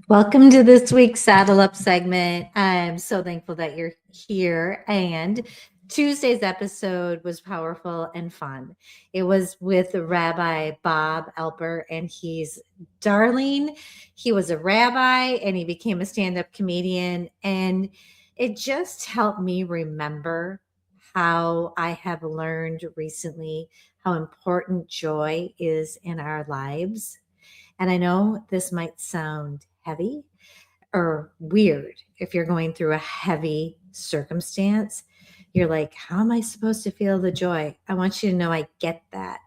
Welcome to this week's Saddle Up segment. I'm so thankful that you're here. And Tuesday's episode was powerful and fun. It was with Rabbi Bob Alper, and he's darling. He was a rabbi and he became a stand up comedian. And it just helped me remember how I have learned recently how important joy is in our lives. And I know this might sound heavy or weird if you're going through a heavy circumstance. You're like, how am I supposed to feel the joy? I want you to know I get that.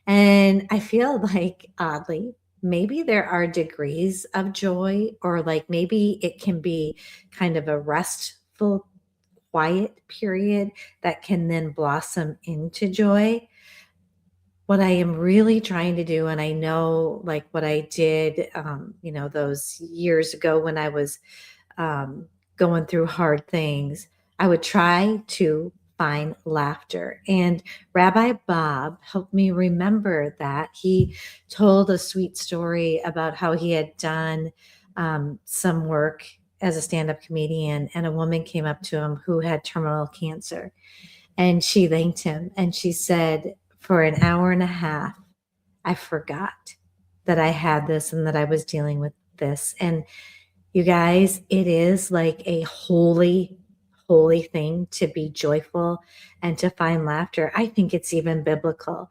And I feel like, oddly, maybe there are degrees of joy, or like maybe it can be kind of a restful, quiet period that can then blossom into joy. What I am really trying to do, and I know like what I did, those years ago when I was going through hard things, I would try to find laughter. And Rabbi Bob helped me remember that. He told a sweet story about how he had done some work as a stand up comedian, and a woman came up to him who had terminal cancer. And she thanked him and she said, for an hour and a half, I forgot that I had this and that I was dealing with this. And you guys, it is like a holy, holy thing to be joyful and to find laughter. I think it's even biblical.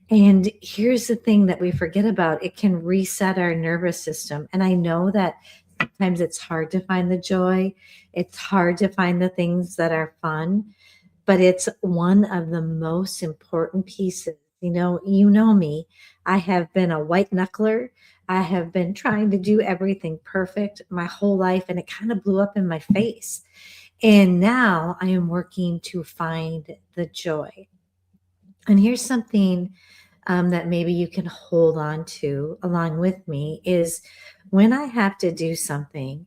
And here's the thing that we forget about, it can reset our nervous system. And I know that sometimes it's hard to find the joy, it's hard to find the things that are fun, but it's one of the most important pieces. You know me. I have been a white knuckler. I have been trying to do everything perfect my whole life, and it kind of blew up in my face. And now I am working to find the joy. And here's something that maybe you can hold on to along with me is when I have to do something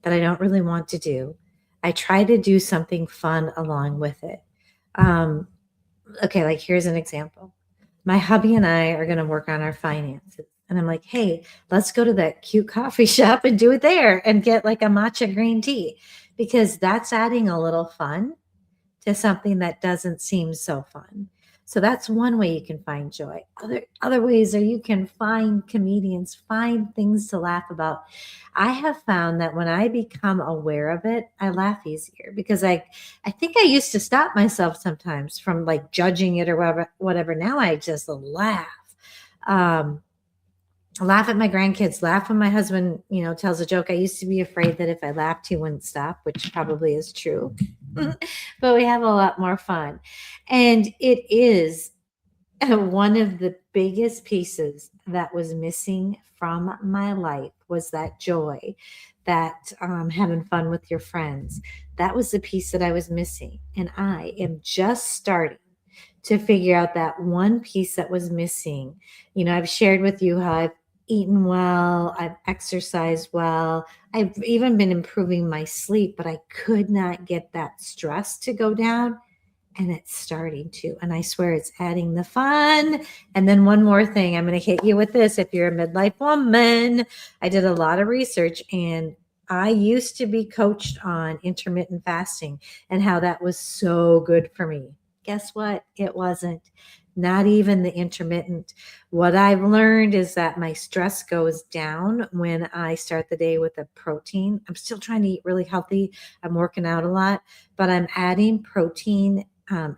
that I don't really want to do, I try to do something fun along with it. Um, okay, like here's an example. My hubby and I are going to work on our finances. And I'm like, hey, let's go to that cute coffee shop and do it there and get like a matcha green tea, because that's adding a little fun to something that doesn't seem so fun. So that's one way you can find joy. Other ways are you can find comedians, find things to laugh about. I have found that when I become aware of it, I laugh easier because I think I used to stop myself sometimes from like judging it or whatever. Now I just laugh. Um, laugh at my grandkids, laugh when my husband, tells a joke. I used to be afraid that if I laughed, he wouldn't stop, which probably is true. But we have a lot more fun. And it is one of the biggest pieces that was missing from my life was that joy, that having fun with your friends. That was the piece that I was missing. And I am just starting to figure out that one piece that was missing. I've shared with you how I've eaten well, I've exercised well, I've even been improving my sleep, but I could not get that stress to go down. And it's starting to. And I swear it's adding the fun. And then one more thing, I'm going to hit you with this. If you're a midlife woman, I did a lot of research, and I used to be coached on intermittent fasting and how that was so good for me. Guess what? It wasn't. Not even the intermittent. What I've learned is that my stress goes down when I start the day with a protein. I'm still trying to eat really healthy. I'm working out a lot, but I'm adding protein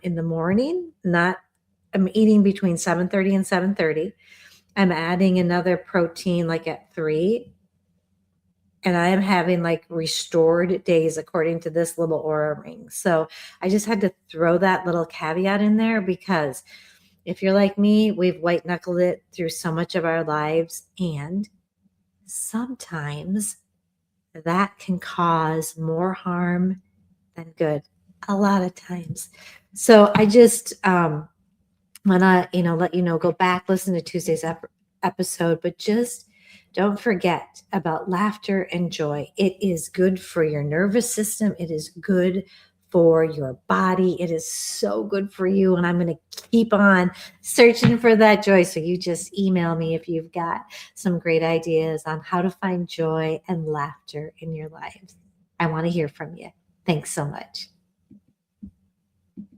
in the morning. I'm eating between 7:30 and 7:30. I'm adding another protein like at 3, and I am having like restored days according to this little aura ring. So I just had to throw that little caveat in there because if you're like me, we've white knuckled it through so much of our lives, and sometimes that can cause more harm than good a lot of times. So I just want to, let you know, go back, listen to Tuesday's episode, but just don't forget about laughter and joy. It is good for your nervous system. It is good for your body. It is so good for you. And I'm going to keep on searching for that joy. So you just email me if you've got some great ideas on how to find joy and laughter in your lives. I want to hear from you. Thanks so much.